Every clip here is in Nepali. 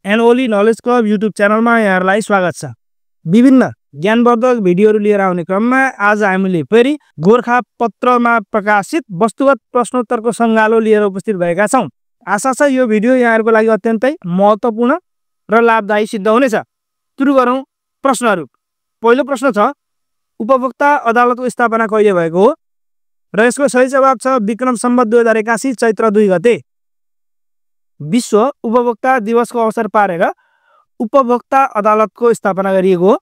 एनओली नलेज क्लब युट्युब च्यानलमा यहाँहरूलाई स्वागत छ। विभिन्न ज्ञानवर्धक भिडियोहरू लिएर आउने क्रममा आज हामीले फेरि गोरखापत्रमा प्रकाशित वस्तुगत प्रश्नोत्तरको सङ्गालो लिएर उपस्थित भएका छौँ। आशा छ यो भिडियो यहाँहरूको लागि अत्यन्तै महत्त्वपूर्ण र लाभदायी सिद्ध हुनेछ। सुरु गरौँ प्रश्नहरू। पहिलो प्रश्न छ, उपभोक्ता अदालतको स्थापना कहिले भएको हो? र यसको सही जवाब छ विक्रम सम्वत 2081 चैत्र 2 गते। विश्व उपभोक्ता दिवसको अवसर पारेर उपभोक्ता अदालतको स्थापना गरिएको हो।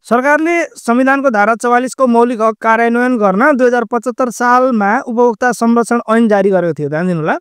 सरकारले संविधानको धारा 44 को मौलिक हक कार्यान्वयन गर्न 2075 सालमा उपभोक्ता संरक्षण ऐन जारी गरेको थियो। ध्यान दिनु होला,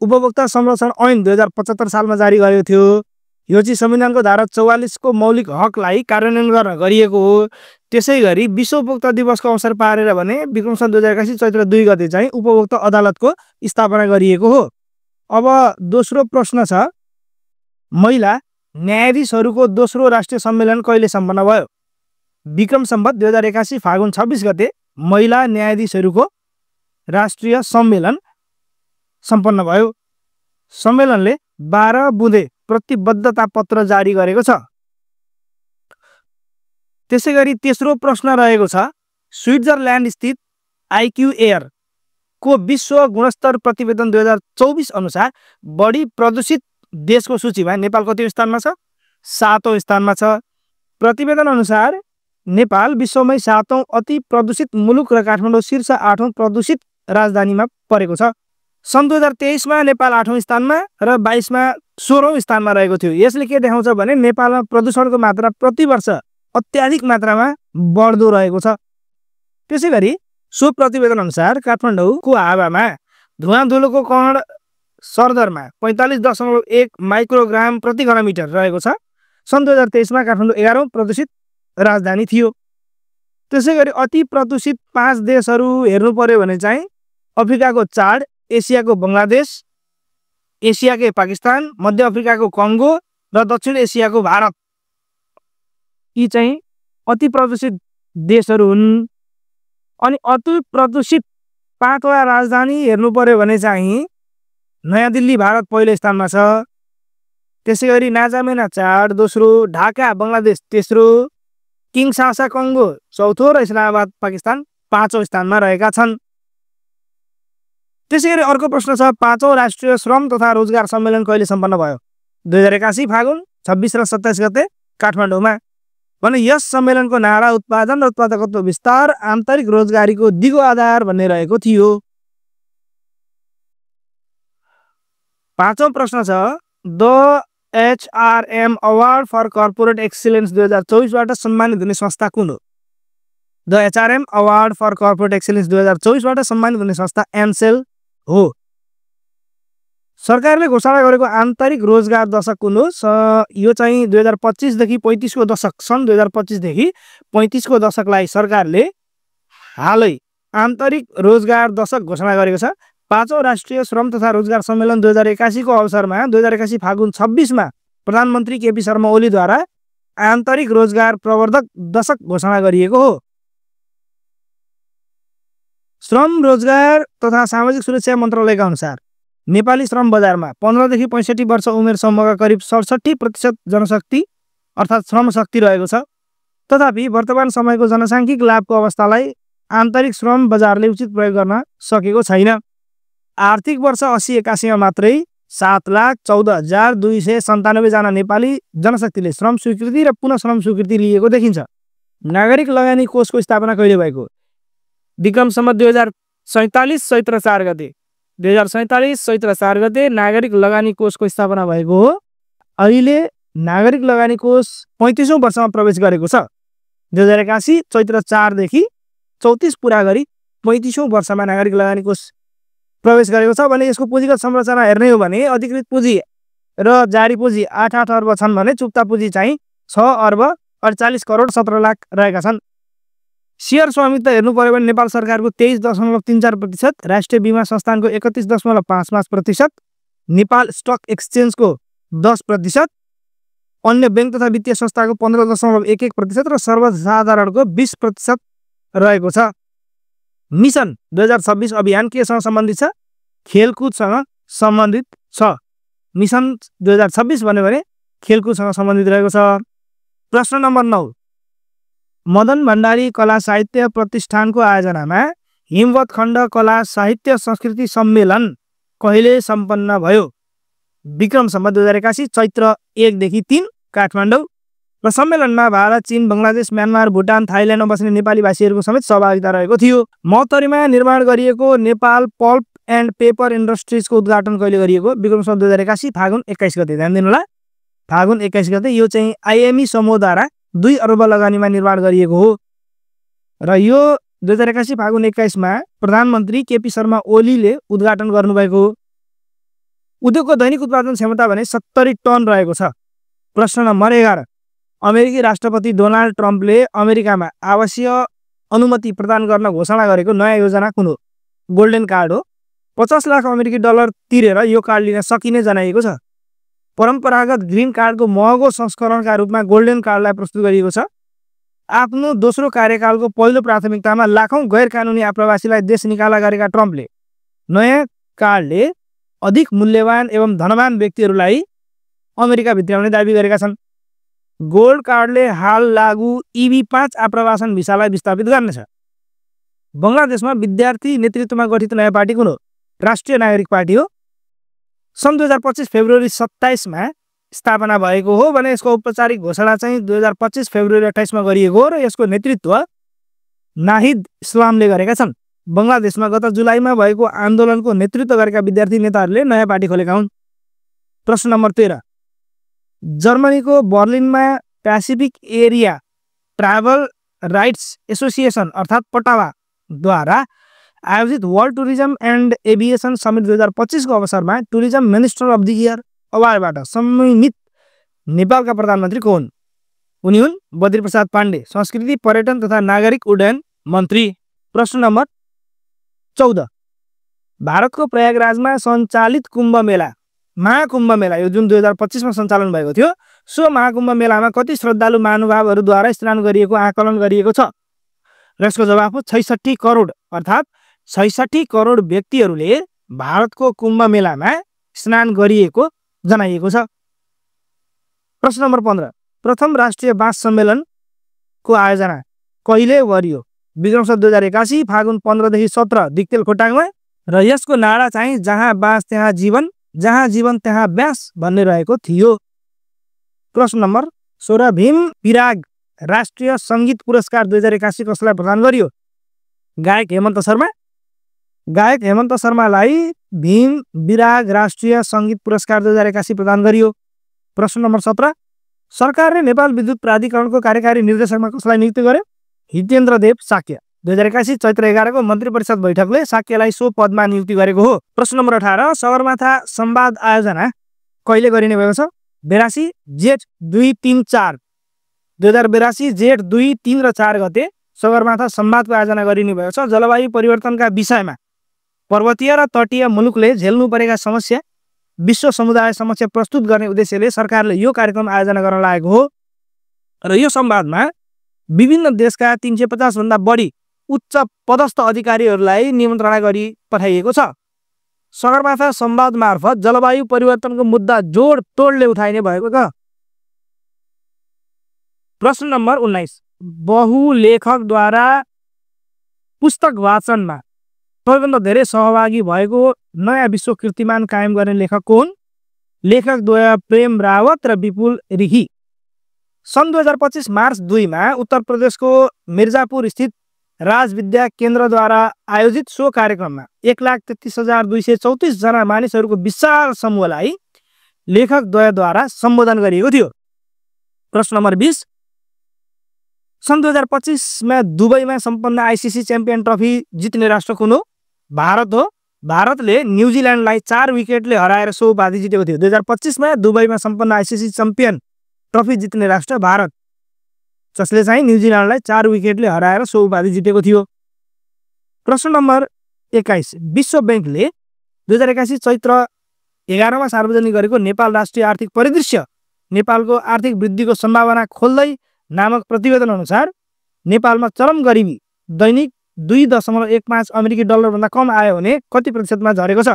उपभोक्ता संरक्षण ऐन 2075 सालमा जारी गरेको थियो। यो चाहिँ संविधानको धारा 44 को मौलिक हकलाई कार्यान्वयन गर्न गरिएको हो। त्यसै गरी विश्व उपभोक्ता दिवसको अवसर पारेर भने विक्रम सम्वत 2081 चैत्र 2 गते चाहिँ उपभोक्ता अदालतको स्थापना गरिएको हो। अब दोस्रो प्रश्न छ, महिला न्यायाधीशहरूको दोस्रो राष्ट्रिय सम्मेलन कहिले सम्पन्न भयो? विक्रम सम्वत 2081 फागुन 26 गते महिला न्यायाधीशहरूको राष्ट्रिय सम्मेलन सम्पन्न भयो। सम्मेलनले 12 बुँदे प्रतिबद्धता पत्र जारी गरेको छ। त्यसै गरी तेस्रो प्रश्न रहेको छ, स्विट्जरल्यान्ड स्थित आइक्यू एयर को विश्व गुणस्तर प्रतिवेदन 2024 अनुसार बढी प्रदूषित देशको सूचीमा नेपाल कति स्थानमा छ? 7औं स्थानमा छ। प्रतिवेदन अनुसार नेपाल विश्वमै 7औं अति प्रदूषित मुलुक र काठमाडौँ शीर्ष 8औं प्रदूषित राजधानीमा परेको छ। सन् 2023 मा नेपाल 8औं स्थानमा र 22 मा 16औं स्थानमा रहेको थियो। यसले के देखाउँछ भने नेपालमा प्रदूषणको मात्रा प्रति वर्ष अत्याधिक मात्रामा बढ्दो रहेको छ। त्यसै गरी सो प्रतिवेदन अनुसार काठमाडौँको हावामा धुवाँ धुलोको कण सरदरमा 45.1 माइक्रोग्राम प्रति घनमिटर रहेको छ। सन् 2023 मा काठमाडौँ 11औं प्रदूषित राजधानी थियो। त्यसै गरी अति प्रदूषित 5 देशहरू हेर्नु पर्यो भने चाहिँ अफ्रिकाको चाड, एसियाको बङ्गलादेश, एसियाकै पाकिस्तान, मध्य अफ्रिकाको कङ्गो र दक्षिण एसियाको भारत। यी चाहिँ अति प्रदूषित देशहरू हुन्। अनि अति प्रदूषित 5वटा राजधानी हेर्नु पर्यो भने चाहिँ नयाँ दिल्ली भारत पहिलो स्थानमा छ। त्यसै गरी नाजामेना चाड दोस्रो, ढाका बङ्गलादेश तेस्रो, किङशासा कङ्गो चौथो र इस्लामाबाद पाकिस्तान 5औं स्थानमा रहेका छन्। त्यसै गरी अर्को प्रश्न छ, 5औं राष्ट्रिय श्रम तथा रोजगार सम्मेलन कहिले सम्पन्न भयो? 2081 फागुन 26 र 27 गते काठमाडौँमा। भने यस सम्मेलनको नारा उत्पादन र उत्पादकत्व विस्तार, आन्तरिक रोजगारीको दिगो आधार भन्ने रहेको थियो। 5औं प्रश्न छ, the HRM award for corporate excellence 2024 बाट सम्मानित हुने संस्था कुन हो? The HRM award for corporate excellence 2024 बाट सम्मानित हुने संस्था एमसेल हो। सरकारले घोषणा गरेको आन्तरिक रोजगार दशक कुन हो? यो चाहिँ 2025 देखि 35 को दशक, सन् 2025 देखि 35 को दशकलाई सरकारले हालै आन्तरिक रोजगार दशक घोषणा गरेको छ। 5औं राष्ट्रिय श्रम तथा रोजगार सम्मेलन 2081 को अवसरमा 2081 फागुन 26 मा प्रधानमन्त्री केपी शर्मा ओलीद्वारा आन्तरिक रोजगार प्रवर्धक दशक घोषणा गरिएको हो। श्रम रोजगार तथा सामाजिक सुरक्षा मन्त्रालयका अनुसार नेपाली श्रम बजारमा 15 देखि 65 वर्ष उमेर समूहका करिब 67% जनशक्ति अर्थात् श्रम शक्ति रहेको छ। तथापि वर्तमान समयको जनसाङ्ख्यिक लाभको अवस्थालाई आन्तरिक श्रम बजारले उचित प्रयोग गर्न सकेको छैन। आर्थिक वर्ष 80-81 मा मात्रै 7,14,297 जना नेपाली जनशक्तिले श्रम स्वीकृति र पुनः श्रम स्वीकृति लिएको देखिन्छ। नागरिक लगानी कोषको स्थापना कहिले भएको? विक्रम सम्वत 2047 चैत्र 4 गते। 2047 चैत्र 4 गते नागरिक लगानी कोषको स्थापना भएको हो। अहिले नागरिक लगानी कोष 35औं वर्षमा प्रवेश गरेको छ। 2081 चैत्र 4 देखि 34 पुरा गरी 35औं वर्षमा नागरिक लगानी कोष प्रवेश गरेको छ। भने यसको पुँजीगत संरचना हेर्ने हो भने अधिकृत पुँजी र जारी पुँजी 8 अर्ब छन् भने चुक्ता पुँजी चाहिँ 6 अर्ब 48 करोड 17 लाख रहेका छन्। शेयर स्वामित्व हेर्नु पर्यो भने नेपाल सरकारको 23.34%, राष्ट्रिय बीमा संस्थानको 31.55%, नेपाल स्टक एक्सचेन्जको 10%, अन्य बैंक तथा वित्तीय संस्थाको 15.11% र सर्वसाधारणको 20% रहेको छ। मिसन 2026 अभियान केसँग सम्बन्धित छ? खेलकुदसँग सम्बन्धित छ। मिसन 2026 भन्यो भने खेलकुदसँग सम्बन्धित रहेको छ। प्रश्न नम्बर 9 मदन भण्डारी कला साहित्य प्रतिष्ठानको आयोजनामा हिमवत खण्ड कला साहित्य संस्कृति सम्मेलन कहिले सम्पन्न भयो? विक्रम सम्वत 2081 चैत्र 1 देखि 3 काठमाडौँ। र सम्मेलनमा भारत, चीन, बङ्गलादेश, म्यानमार, भुटान, थाइल्यान्डमा बस्ने नेपाली भाषीहरूको समेत सहभागिता रहेको थियो। महोत्तरीमा निर्माण गरिएको नेपाल पल्प एन्ड पेपर इन्डस्ट्रिजको उद्घाटन कहिले गरिएको? विक्रम सम्वत 2081 फागुन 21 गते। ध्यान दिनु होला, फागुन 21 गते। यो चाहिँ आइएमई समूहद्वारा 2 अर्ब लगानीमा निर्माण गरिएको हो। र यो 2081 फागुन 21 मा प्रधानमन्त्री केपी शर्मा ओलीले उद्घाटन गर्नुभएको हो। उद्योगको दैनिक उत्पादन क्षमता भने 70 टन रहेको छ। प्रश्न नम्बर 11 अमेरिकी राष्ट्रपति डोनाल्ड ट्रम्पले अमेरिकामा आवासीय अनुमति प्रदान गर्न घोषणा गरेको नयाँ योजना कुन हो? गोल्डन कार्ड हो। 50 लाख अमेरिकी डलर तिरेर यो कार्ड लिन सकिने जनाइएको छ। परम्परागत ग्रीन कार्डको महँगो संस्करणका रूपमा गोल्डन कार्डलाई प्रस्तुत गरिएको छ। आफ्नो दोस्रो कार्यकालको पहिलो प्राथमिकतामा लाखौं गैर कानुनी आप्रवासीलाई देश निकाला गरेका ट्रम्पले नयाँ कार्डले अधिक मूल्यवान एवं धनवान व्यक्तिहरूलाई अमेरिका भित्राउने दाबी गरेका छन्। गोल्ड कार्डले हाल लागू EB-5 आप्रवासन भिसालाई विस्थापित गर्नेछ। बङ्गलादेशमा विद्यार्थी नेतृत्वमा गठित नयाँ पार्टी कुन हो? राष्ट्रिय नागरिक पार्टी हो। सन् 2025 फेब्रुअरी 27 मा स्थापना भएको हो भने यसको औपचारिक घोषणा चाहिँ 2025 फेब्रुअरी 28 मा गरिएको हो र यसको नेतृत्व नाहिद इस्लामले गरेका छन्। बङ्गलादेशमा गत जुलाईमा भएको आन्दोलनको नेतृत्व गरेका विद्यार्थी नेताहरूले नयाँ पार्टी खोलेका हुन्। प्रश्न नम्बर 13 जर्मनीको बर्लिनमा Pacific Area Travel Rights Association अर्थात् पटावा द्वारा आयोजित World Tourism and Aviation Summit 2025 को अवसरमा tourism minister of the year अवार्डबाट सम्मानित नेपालका प्रधानमन्त्री को हुन्? उनी हुन् बद्री प्रसाद पाण्डे, संस्कृति पर्यटन तथा नागरिक उड्डयन मन्त्री। प्रश्न नम्बर 14 भारतको प्रयागराजमा सञ्चालित कुम्भ मेला महाकुम्भ मेला यो जुन 2025 मा सञ्चालन भएको थियो, सो महाकुम्भ मेलामा कति श्रद्धालु महानुभावहरूद्वारा स्नान गरिएको आकलन गरिएको छ? र यसको जवाफ हो 66 करोड अर्थात् 66 करोड व्यक्तिहरूले भारतको कुम्भ मेलामा स्नान गरिएको जनाइएको छ। प्रश्न नम्बर 15 प्रथम राष्ट्रिय बाँस सम्मेलनको आयोजना कहिले गरियो? विक्रम सम्वत 2081 फागुन 15 देखि 17 दिक्तेल खोटाङमा। र यसको नारा चाहिँ जहाँ बाँस त्यहाँ जीवन, जहाँ जीवन त्यहाँ बाँस भन्ने रहेको थियो। प्रश्न नम्बर 16 भीम विराग राष्ट्रिय सङ्गीत पुरस्कार 2081 कसलाई प्रदान गरियो? गायक हेमन्त शर्मा। गायक हेमन्त शर्मालाई भीम विराग राष्ट्रिय सङ्गीत पुरस्कार 2081 प्रदान गरियो। प्रश्न नम्बर 17 सरकारले नेपाल विद्युत प्राधिकरणको कार्यकारी निर्देशकमा कसलाई नियुक्ति गर्यो? हितेन्द्र देव साक्य। 2081 चैत्र 11 को मन्त्री परिषद बैठकले साक्यलाई सो पदमा नियुक्ति गरेको हो। प्रश्न नम्बर 18 सगरमाथा संवाद आयोजना कहिले गरिने भएको छ? 82 जेठ 2, 3, 4 2082 जेठ 2, 3 र 4 गते सगरमाथा संवादको आयोजना गरिने भएको छ। जलवायु परिवर्तनका विषयमा पर्वतीय र तटीय मुलुकले झेल्नु परेका समस्या विश्व समुदाय समक्ष प्रस्तुत गर्ने उद्देश्यले सरकारले यो कार्यक्रम आयोजना गर्न लागेको हो। र यो संवादमा विभिन्न देशका 350 भन्दा बढी उच्च पदस्थ अधिकारीहरूलाई निमन्त्रणा गरी पठाइएको छ। सगरमाथा संवाद मार्फत जलवायु परिवर्तनको मुद्दा जोड तोडले उठाइने भएको छ। प्रश्न नम्बर 19 बहुलेखकद्वारा पुस्तक वाचनमा सबैभन्दा धेरै सहभागी भएको नयाँ विश्व कीर्तिमान कायम गर्ने लेखक को हुन्? लेखक द्वय प्रेम रावत र विपुल रिखी। सन् 2025 मार्च 2 मा उत्तर प्रदेशको मिर्जापुर स्थित राजविद्या केन्द्रद्वारा आयोजित सो कार्यक्रममा 1,33,234 जना मानिसहरूको विशाल समूहलाई लेखक द्वयद्वारा सम्बोधन गरिएको थियो। प्रश्न नम्बर 20 सन् 2025 मा दुबईमा सम्पन्न आइसिसी च्याम्पियन ट्रफी जित्ने राष्ट्र कुन हो? भारत हो। भारतले न्युजिल्यान्डलाई 4 विकेटले हराएर सो उपाधि जितेको थियो। 2025 मा दुबईमा सम्पन्न आइसिसी च्याम्पियन ट्रफी जित्ने राष्ट्र भारत, जसले चाहिँ न्युजिल्यान्डलाई 4 विकेटले हराएर सो उपाधि जितेको थियो। प्रश्न नम्बर 21 विश्व बैंकले 2081 चैत्र 11 मा सार्वजनिक गरेको नेपाल राष्ट्रिय आर्थिक परिदृश्य नेपालको आर्थिक वृद्धिको सम्भावना खोल्दै नामक प्रतिवेदन अनुसार नेपालमा चरम गरिबी दैनिक 2.15 अमेरिकी डलर भन्दा कम आयो भने कति प्रतिशतमा झरेको छ?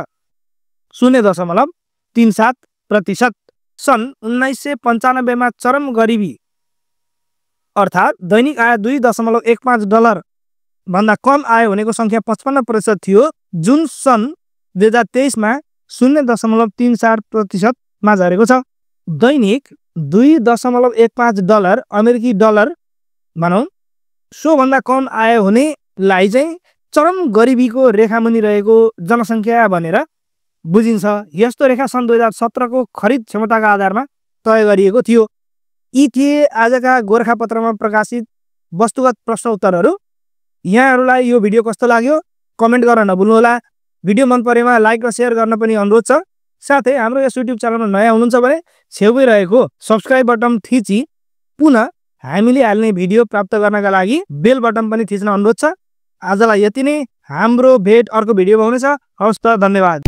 0.37 प्रतिशत। सन् 1995 मा चरम गरिबी अर्थात् दैनिक आय $2.15 भन्दा कम आय हुनेको संख्या 55% थियो, जुन सन् 2023 मा 0.34% मा झरेको छ। दैनिक $2.15 अमेरिकी डलर भनौँ सोभन्दा कम आय हुनेलाई चाहिँ चरम गरिबीको रेखामुनि रहेको जनसङ्ख्या भनेर बुझिन्छ। यस्तो रेखा सन् 2017 को खरिद क्षमताका आधारमा तय गरिएको थियो। यी थिए आजका गोर्खापत्रमा प्रकाशित वस्तुगत प्रश्न उत्तरहरू। यहाँहरूलाई यो भिडियो कस्तो लाग्यो कमेन्ट गर्न नभुल्नुहोला। भिडियो मन परेमा लाइक र सेयर गर्न पनि अनुरोध छ। साथै हाम्रो यस युट्युब च्यानलमा नयाँ हुनुहुन्छ भने छेउमै रहेको सब्स्क्राइब बटन थिची पुनः हामीले हाल्ने भिडियो प्राप्त गर्नका लागि बेल बटन पनि थिच्न अनुरोध छ। आजलाई यति नै। हाम्रो भेट अर्को भिडियोमा हुनेछ। हवस् त, धन्यवाद।